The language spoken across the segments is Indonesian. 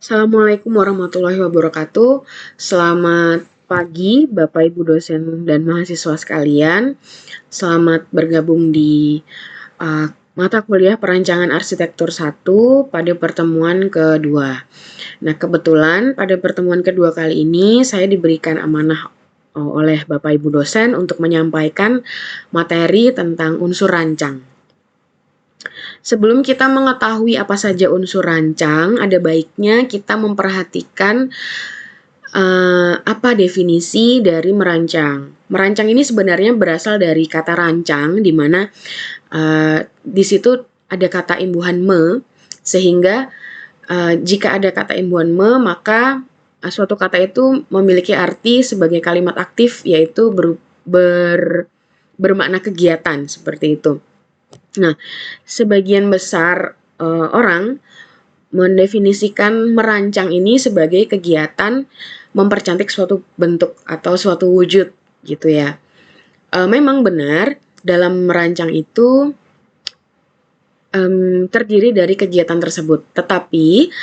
Assalamualaikum warahmatullahi wabarakatuh. Selamat pagi Bapak Ibu dosen dan mahasiswa sekalian. Selamat bergabung di mata kuliah Perancangan Arsitektur 1 pada pertemuan kedua. Nah, kebetulan pada pertemuan kedua kali ini saya diberikan amanah oleh Bapak Ibu dosen untuk menyampaikan materi tentang unsur rancang. Sebelum kita mengetahui apa saja unsur rancang, ada baiknya kita memperhatikan apa definisi dari merancang. Merancang ini sebenarnya berasal dari kata rancang, di mana di situ ada kata imbuhan me, sehingga jika ada kata imbuhan me, maka suatu kata itu memiliki arti sebagai kalimat aktif, yaitu bermakna kegiatan, seperti itu. Nah, sebagian besar orang mendefinisikan merancang ini sebagai kegiatan mempercantik suatu bentuk atau suatu wujud, gitu ya. Memang benar, dalam merancang itu terdiri dari kegiatan tersebut, tetapi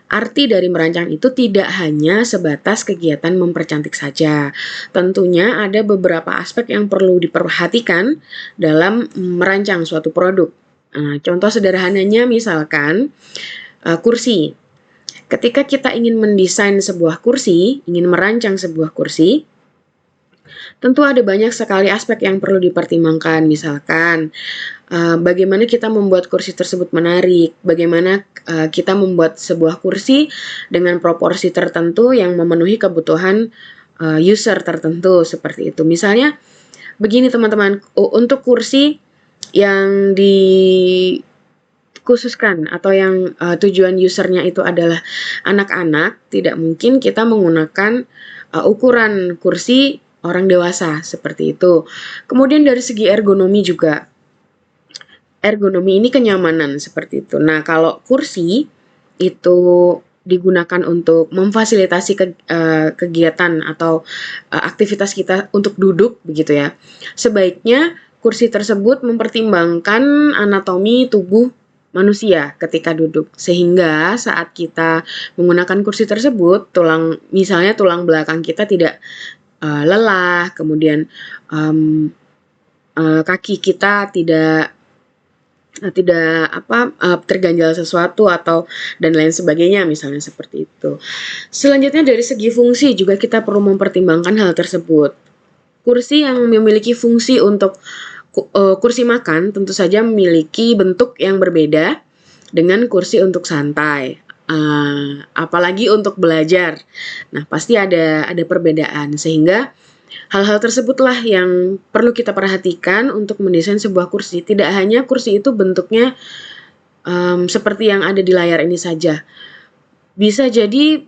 arti dari merancang itu tidak hanya sebatas kegiatan mempercantik saja. Tentunya ada beberapa aspek yang perlu diperhatikan dalam merancang suatu produk. Contoh sederhananya misalkan kursi. Ketika kita ingin mendesain sebuah kursi, ingin merancang sebuah kursi, tentu ada banyak sekali aspek yang perlu dipertimbangkan. Misalkan bagaimana kita membuat kursi tersebut menarik, bagaimana kita membuat sebuah kursi dengan proporsi tertentu yang memenuhi kebutuhan user tertentu, seperti itu. Misalnya begini teman-teman, untuk kursi yang dikhususkan atau yang tujuan usernya itu adalah anak-anak, tidak mungkin kita menggunakan ukuran kursi orang dewasa, seperti itu. Kemudian dari segi ergonomi juga, ergonomi ini kenyamanan, seperti itu. Nah, kalau kursi itu digunakan untuk memfasilitasi kegiatan atau aktivitas kita untuk duduk, begitu ya. Sebaiknya kursi tersebut mempertimbangkan anatomi tubuh manusia ketika duduk, sehingga saat kita menggunakan kursi tersebut, misalnya tulang belakang kita tidak lelah, kemudian kaki kita tidak terganjal sesuatu atau dan lain sebagainya, misalnya seperti itu. Selanjutnya dari segi fungsi juga kita perlu mempertimbangkan hal tersebut. Kursi yang memiliki fungsi untuk kursi makan tentu saja memiliki bentuk yang berbeda dengan kursi untuk santai. Apalagi untuk belajar. Nah, pasti ada perbedaan, sehingga hal-hal tersebutlah yang perlu kita perhatikan untuk mendesain sebuah kursi. Tidak hanya kursi itu bentuknya seperti yang ada di layar ini saja. Bisa jadi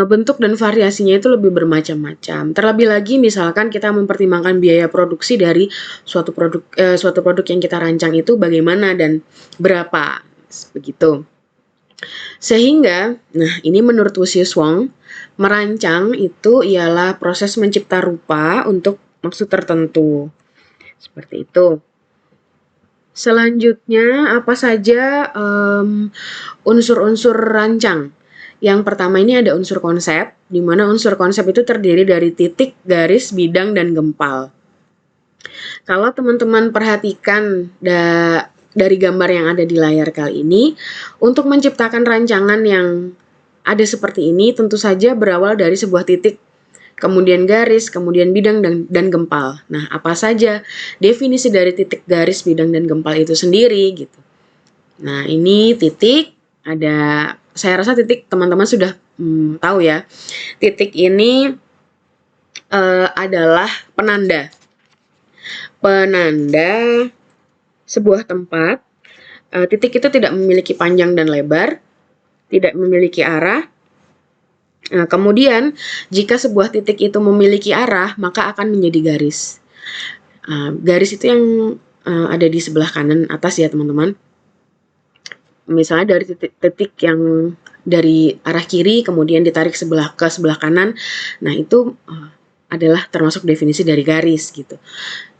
bentuk dan variasinya itu lebih bermacam-macam. Terlebih lagi misalkan kita mempertimbangkan biaya produksi dari suatu produk yang kita rancang itu bagaimana dan berapa, begitu. Sehingga, nah ini menurut Lucius Wong, merancang itu ialah proses mencipta rupa untuk maksud tertentu. Seperti itu. Selanjutnya, apa saja unsur-unsur rancang? Yang pertama ini ada unsur konsep, di mana unsur konsep itu terdiri dari titik, garis, bidang, dan gempal. Kalau teman-teman perhatikan dari gambar yang ada di layar kali ini, untuk menciptakan rancangan yang ada seperti ini tentu saja berawal dari sebuah titik, kemudian garis, kemudian bidang dan gempal. Nah, apa saja definisi dari titik, garis, bidang, dan gempal itu sendiri gitu. Nah, ini titik, saya rasa titik teman-teman sudah tahu ya. Titik ini adalah penanda sebuah tempat. Titik itu tidak memiliki panjang dan lebar, tidak memiliki arah. Kemudian jika sebuah titik itu memiliki arah, maka akan menjadi garis. Garis itu yang ada di sebelah kanan atas ya teman-teman. Misalnya dari titik yang dari arah kiri kemudian ditarik ke sebelah kanan, nah itu adalah termasuk definisi dari garis gitu.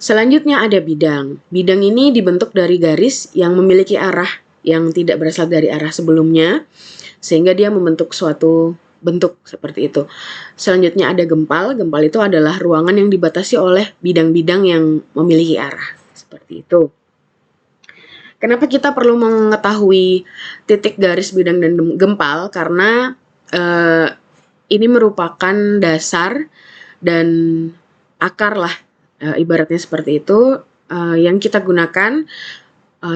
Selanjutnya ada bidang. Bidang ini dibentuk dari garis yang memiliki arah yang tidak berasal dari arah sebelumnya, sehingga dia membentuk suatu bentuk seperti itu. Selanjutnya ada gempal. Gempal itu adalah ruangan yang dibatasi oleh bidang-bidang yang memiliki arah. Seperti itu. Kenapa kita perlu mengetahui titik, garis, bidang, dan gempal? Karena ini merupakan dasar dan akar lah, ibaratnya seperti itu, yang kita gunakan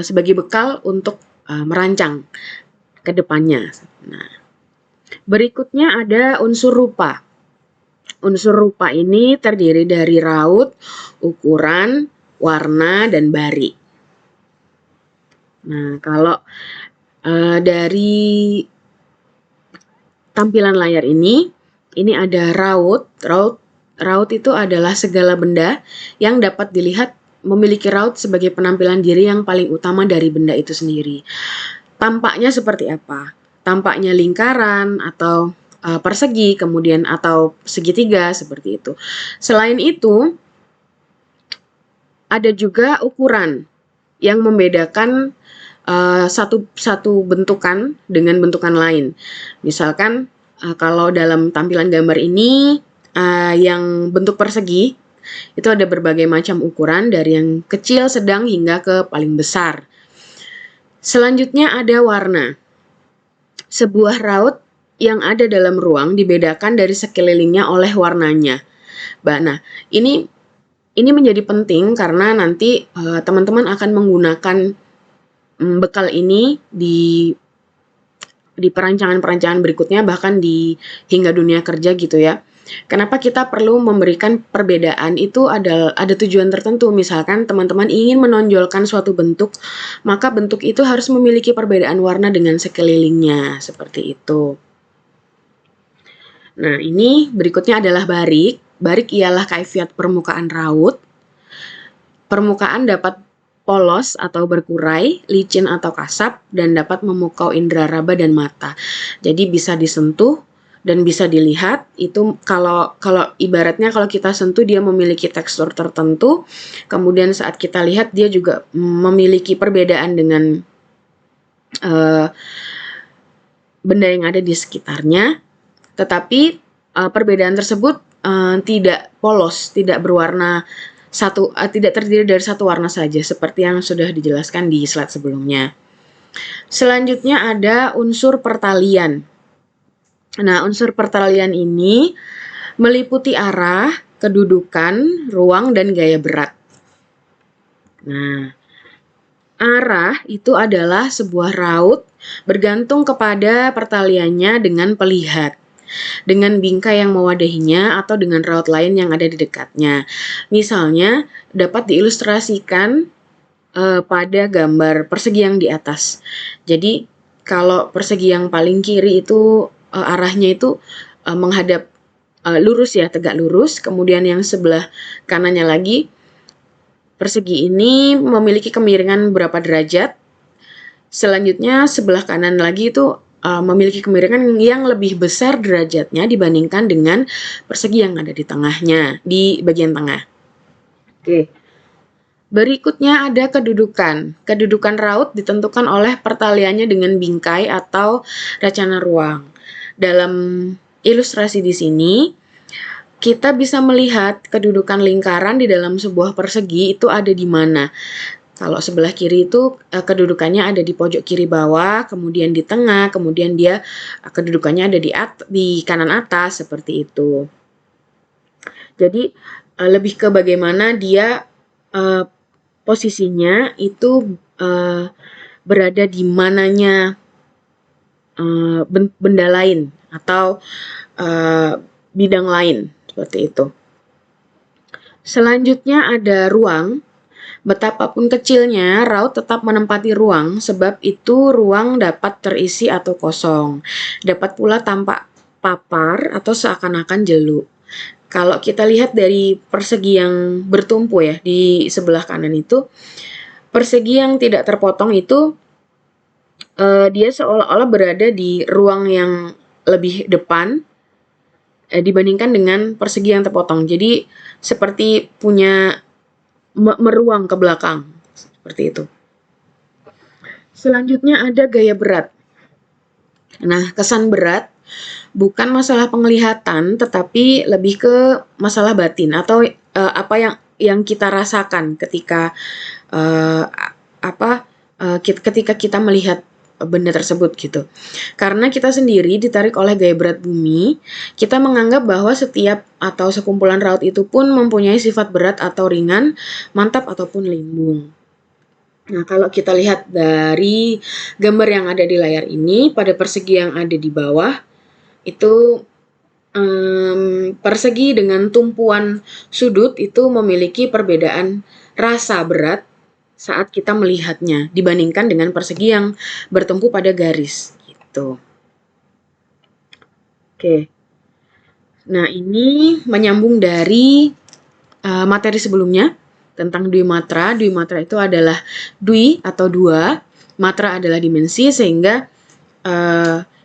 sebagai bekal untuk merancang ke depannya. Nah, berikutnya ada unsur rupa. Unsur rupa ini terdiri dari raut, ukuran, warna, dan bari. Nah, kalau dari tampilan layar ini ada raut. Raut itu adalah segala benda yang dapat dilihat memiliki raut sebagai penampilan diri yang paling utama dari benda itu sendiri. Tampaknya seperti apa? Tampaknya lingkaran atau persegi, kemudian atau segitiga seperti itu. Selain itu, ada juga ukuran yang membedakan satu bentukan dengan bentukan lain. Misalkan kalau dalam tampilan gambar ini yang bentuk persegi itu ada berbagai macam ukuran dari yang kecil, sedang hingga ke paling besar. Selanjutnya ada warna. Sebuah raut yang ada dalam ruang dibedakan dari sekelilingnya oleh warnanya. Nah, ini menjadi penting karena nanti teman-teman akan menggunakan bekal ini di perancangan-perancangan berikutnya, bahkan hingga dunia kerja gitu ya. Kenapa kita perlu memberikan perbedaan? Itu ada tujuan tertentu. Misalkan teman-teman ingin menonjolkan suatu bentuk, maka bentuk itu harus memiliki perbedaan warna dengan sekelilingnya, seperti itu. Nah, ini berikutnya adalah barik. Barik ialah kaifiat permukaan raut. Permukaan dapat polos atau berkurai, licin atau kasar, dan dapat memukau indera raba dan mata. Jadi bisa disentuh dan bisa dilihat. Itu kalau ibaratnya kalau kita sentuh dia memiliki tekstur tertentu, kemudian saat kita lihat dia juga memiliki perbedaan dengan benda yang ada di sekitarnya. Tetapi perbedaan tersebut tidak polos, tidak berwarna satu, tidak terdiri dari satu warna saja, seperti yang sudah dijelaskan di slide sebelumnya. Selanjutnya ada unsur pertalian. Nah, unsur pertalian ini meliputi arah, kedudukan, ruang, dan gaya berat. Nah, arah itu adalah sebuah raut bergantung kepada pertaliannya dengan pelihat, dengan bingkai yang mewadahinya, atau dengan raut lain yang ada di dekatnya. Misalnya, dapat diilustrasikan pada gambar persegi yang di atas. Jadi, kalau persegi yang paling kiri itu arahnya itu menghadap lurus ya, tegak lurus. Kemudian yang sebelah kanannya lagi, persegi ini memiliki kemiringan berapa derajat. Selanjutnya sebelah kanan lagi itu memiliki kemiringan yang lebih besar derajatnya dibandingkan dengan persegi yang ada di tengahnya, di bagian tengah. Oke. Berikutnya ada kedudukan. Kedudukan raut ditentukan oleh pertaliannya dengan bingkai atau racana ruang. Dalam ilustrasi di sini, kita bisa melihat kedudukan lingkaran di dalam sebuah persegi itu ada di mana. Kalau sebelah kiri itu kedudukannya ada di pojok kiri bawah, kemudian di tengah, kemudian dia kedudukannya ada di kanan atas, seperti itu. Jadi lebih ke bagaimana dia posisinya itu berada di mananya benda lain atau bidang lain, seperti itu. Selanjutnya ada ruang. Betapapun kecilnya, raut tetap menempati ruang, sebab itu ruang dapat terisi atau kosong. Dapat pula tampak papar atau seakan-akan jeluk. Kalau kita lihat dari persegi yang bertumpu ya, di sebelah kanan itu, persegi yang tidak terpotong itu, dia seolah-olah berada di ruang yang lebih depan, dibandingkan dengan persegi yang terpotong. Jadi, seperti punya meruang ke belakang, seperti itu. Selanjutnya ada gaya berat. Nah, kesan berat bukan masalah penglihatan, tetapi lebih ke masalah batin atau apa yang kita rasakan ketika uh, ketika kita melihat benda tersebut gitu. Karena kita sendiri ditarik oleh gaya berat bumi, kita menganggap bahwa setiap atau sekumpulan raut itu pun mempunyai sifat berat atau ringan, mantap ataupun limbung. Nah, kalau kita lihat dari gambar yang ada di layar ini, pada persegi yang ada di bawah, itu persegi dengan tumpuan sudut itu memiliki perbedaan rasa berat saat kita melihatnya dibandingkan dengan persegi yang bertumpu pada garis gitu. Oke. Nah, ini menyambung dari materi sebelumnya tentang dwi matra. Dwi matra itu adalah dwi atau dua, matra adalah dimensi, sehingga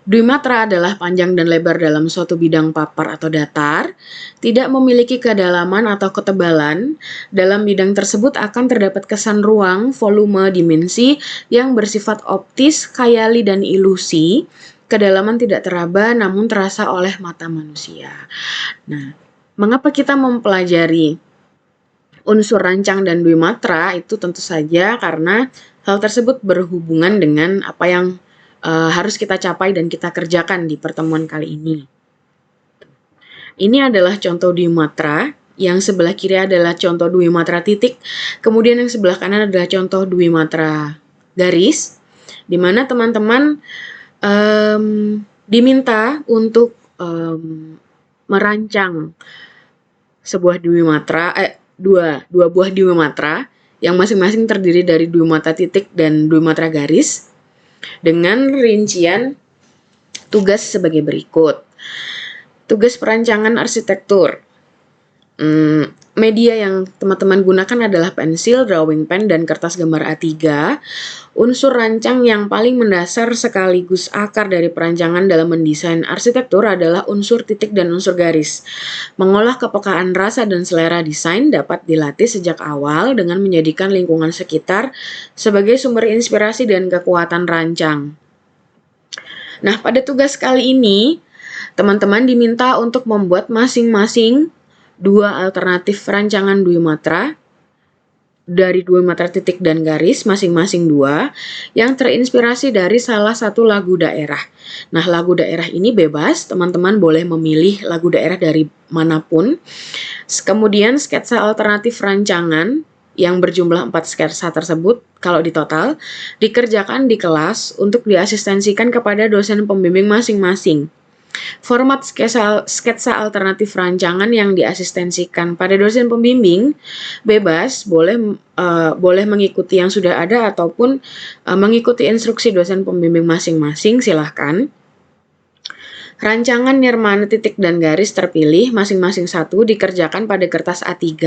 dwi matra adalah panjang dan lebar dalam suatu bidang papar atau datar, tidak memiliki kedalaman atau ketebalan. Dalam bidang tersebut akan terdapat kesan ruang, volume, dimensi yang bersifat optis, khayali, dan ilusi. Kedalaman tidak teraba namun terasa oleh mata manusia. Nah, mengapa kita mempelajari unsur rancang dan dwi matra? Itu tentu saja karena hal tersebut berhubungan dengan apa yang harus kita capai dan kita kerjakan di pertemuan kali ini. Ini adalah contoh dwi matra, yang sebelah kiri adalah contoh dwi matra titik, kemudian yang sebelah kanan adalah contoh dwi matra garis, di mana teman-teman diminta untuk merancang sebuah dwi matra, dua buah dwi matra yang masing-masing terdiri dari dwi matra titik dan dwi matra garis dengan rincian tugas sebagai berikut. Tugas perancangan arsitektur. Media yang teman-teman gunakan adalah pensil, drawing pen, dan kertas gambar A3. Unsur rancang yang paling mendasar sekaligus akar dari perancangan dalam mendesain arsitektur adalah unsur titik dan unsur garis. Mengolah kepekaan rasa dan selera desain dapat dilatih sejak awal dengan menjadikan lingkungan sekitar sebagai sumber inspirasi dan kekuatan rancang. Nah, pada tugas kali ini, teman-teman diminta untuk membuat masing-masing dua alternatif rancangan dwi matra dari dwi matra titik dan garis masing-masing dua yang terinspirasi dari salah satu lagu daerah. Nah, lagu daerah ini bebas, teman-teman boleh memilih lagu daerah dari manapun. Kemudian sketsa alternatif rancangan yang berjumlah 4 sketsa tersebut kalau di total dikerjakan di kelas untuk diasistensikan kepada dosen pembimbing masing-masing. Format sketsa alternatif rancangan yang diasistensikan pada dosen pembimbing bebas, boleh mengikuti yang sudah ada ataupun mengikuti instruksi dosen pembimbing masing-masing, silahkan. Rancangan nirmana titik dan garis terpilih masing-masing satu dikerjakan pada kertas A3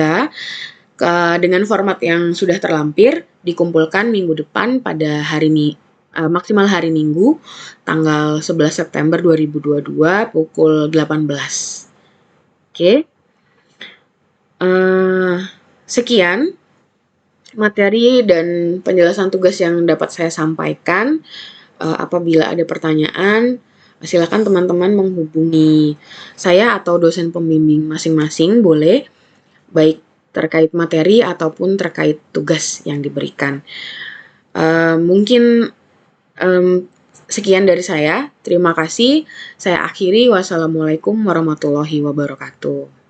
dengan format yang sudah terlampir, dikumpulkan minggu depan pada maksimal hari Minggu, tanggal 11 September 2022 pukul 18. Oke. Sekian materi dan penjelasan tugas yang dapat saya sampaikan. Apabila ada pertanyaan, silakan teman-teman menghubungi saya atau dosen pembimbing masing-masing, boleh, baik terkait materi ataupun terkait tugas yang diberikan. Mungkin sekian dari saya. Terima kasih. Saya akhiri. Wassalamualaikum warahmatullahi wabarakatuh.